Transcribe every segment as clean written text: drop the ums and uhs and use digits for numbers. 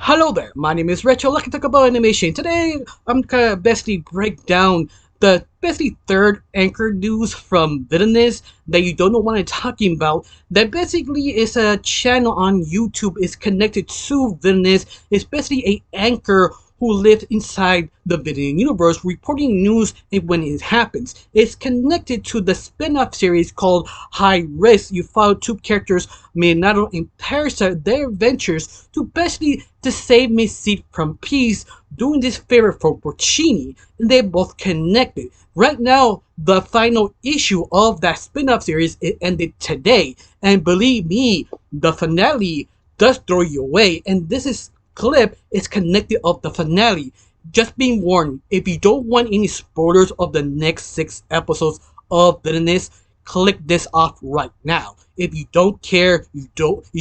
Hello there, my name is Rachel. Let's talk about animation. Today, I'm gonna basically break down the basically third anchor news from Villainous that you don't know what I'm talking about. That basically is a channel on YouTube is connected to Villainous. It's basically a anchor who lives inside the Villain universe, reporting news when it happens. It's connected to the spin-off series called High Risk. You follow two characters, Minato and Parasite, their adventures to basically to save Messi from peace, doing this favor for Porcini, and they both connected. Right now, the final issue of that spin-off series it ended today, and believe me, the finale does throw you away. And this is clip is connected of the finale. Just being warned, if you don't want any spoilers of the next 6 episodes of Villainous, click this off right now. If you don't care, you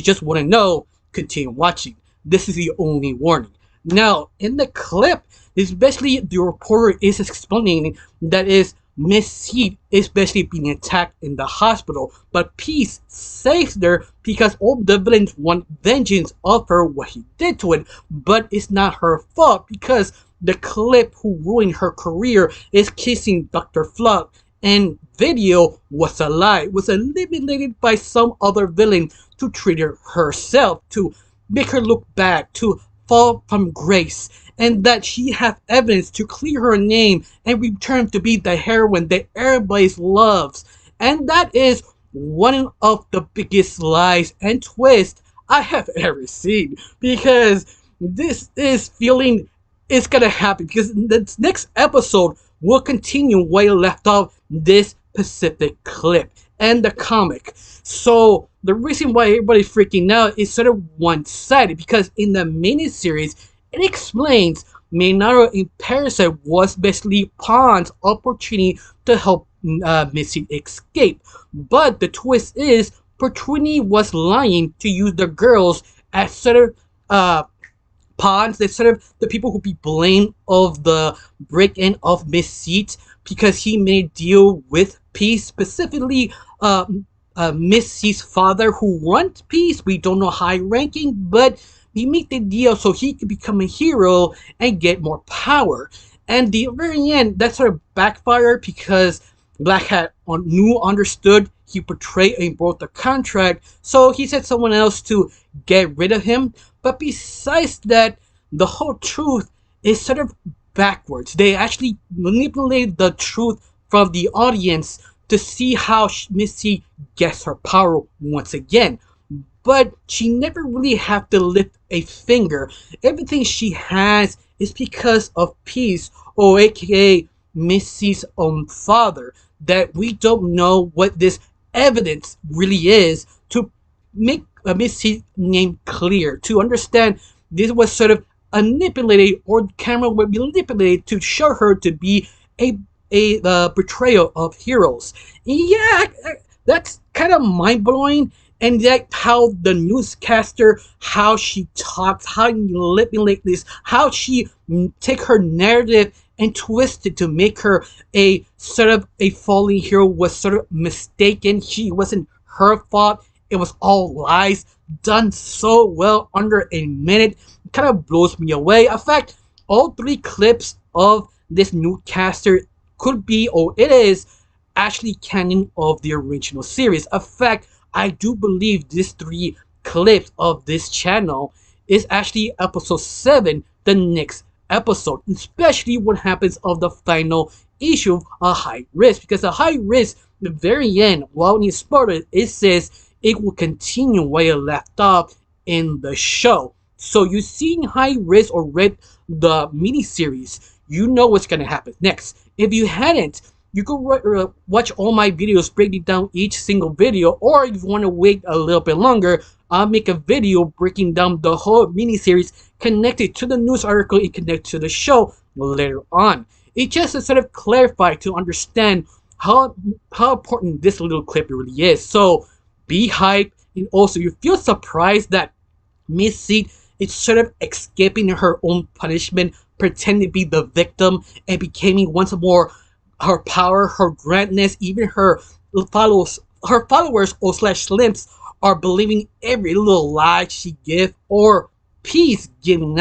just want to know, continue watching. This is the only warning. Now, in the clip, especially the reporter is explaining that is Miss Seed is basically being attacked in the hospital, but Peace saves her because all the villains want vengeance of her what he did to it, but it's not her fault because the clip who ruined her career is kissing Dr. Flood, and video was a lie, was eliminated by some other villain to treat her herself, to make her look bad, to fall from grace, and that she has evidence to clear her name and return to be the heroine that everybody loves. And that is one of the biggest lies and twists I have ever seen, because this is feeling it's gonna happen because the next episode will continue where you left off this specific clip and the comic. So the reason why everybody's freaking out is sort of one-sided, because in the miniseries it explains Minato in Parasite was basically Pawn's opportunity to help Missy escape. But the twist is Portrini was lying to use the girls as sort of pawns. They're sort of the people who be blamed of the break-in of Miss Seat, because he made a deal with Peace, specifically Miss C's father who runs Peace. We don't know high ranking, but he made the deal so he could become a hero and get more power. And the very end, that sort of backfired because Black Hat understood he betrayed and broke the contract, so he said someone else to get rid of him. But besides that, the whole truth is sort of backwards. They actually manipulate the truth from the audience to see how Missy gets her power once again. But she never really have to lift a finger. Everything she has is because of Peace, or aka Missy's own father, that we don't know what this evidence really is, to make Missy's name clear, to understand this was sort of manipulated, or the camera would be manipulated to show her to be a betrayal of heroes. Yeah, that's kind of mind-blowing. And yet how the newscaster, how she talks, how you manipulate this, how she take her narrative and twist it to make her a sort of a fallen hero was sort of mistaken. She wasn't her fault. It was all lies, done so well under a minute. It kind of blows me away. In fact, all 3 clips of this newscaster could be, or it is, actually canon of the original series. In fact, I do believe these 3 clips of this channel is actually episode 7, the next episode, especially what happens of the final issue of High Risk, because the High Risk, the very end, while you started, it says it will continue where it left off in the show. So you've seen High Risk or read the miniseries, you know what's gonna happen next. If you hadn't, you could watch all my videos breaking down each single video, or if you want to wait a little bit longer, I'll make a video breaking down the whole miniseries connected to the news article and connected to the show later on. It just to sort of clarify to understand how important this little clip really is. So be hyped, and also you feel surprised that Miss Seed is sort of escaping her own punishment, pretending to be the victim, and becoming once more her power, her grandness. Even her followers or slash slimps are believing every little lie she gives, or peace giving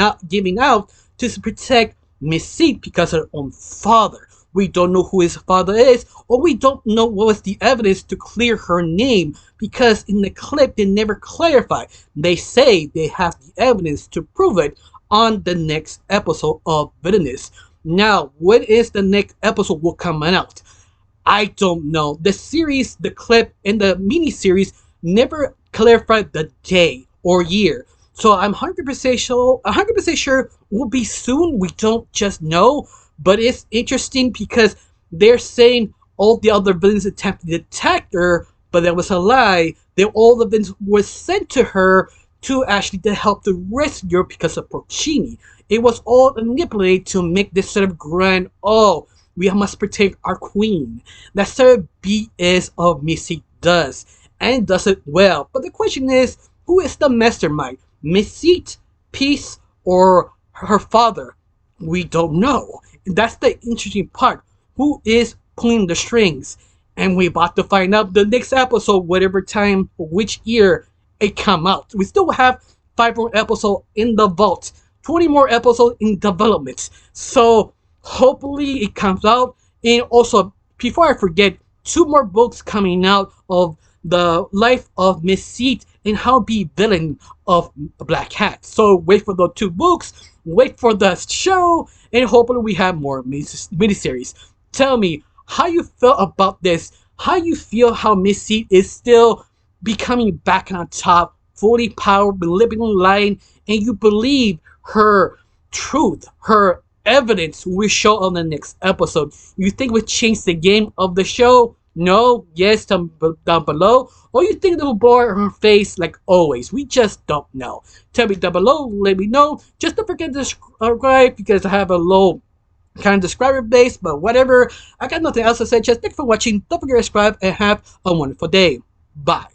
out to protect Mystique because of her own father. We don't know who his father is, or we don't know what was the evidence to clear her name, because in the clip they never clarify. They say they have the evidence to prove it on the next episode of Villainous. Now, when is the next episode will come out? I don't know. The series, the clip, and the mini-series never clarified the day or year. So I'm 100% sure, 100% sure will be soon. We don't just know. But it's interesting because they're saying all the other villains attempted to attack her, but that was a lie. That all the villains were sent to her to actually to help to rescue her because of Porcini. It was all manipulated to make this sort of grand, oh, we must protect our queen. That sort of BS of Missy does, and does it well. But the question is, who is the mastermind? Missy, Peace, or her father? We don't know. That's the interesting part. Who is pulling the strings? And we're about to find out the next episode, whatever time, which year it come out. We still have 5 more episodes in the vault, 20 more episodes in development. So hopefully it comes out. And also, before I forget, 2 more books coming out of the life of Miss Seat and how to be villain of Black Hat. So wait for the 2 books, wait for the show, and hopefully we have more miniseries. Tell me how you felt about this. How you feel how Miss Seat is still becoming back on top, fully powered, living lying, and you believe her truth, her evidence will show on the next episode. You think it would change the game of the show? No? Yes? Down below? Or you think it will blur her face like always? We just don't know. Tell me down below, let me know. Just don't forget to subscribe because I have a low kind of subscriber base, but whatever. I got nothing else to say. Just thanks for watching. Don't forget to subscribe and have a wonderful day. Bye.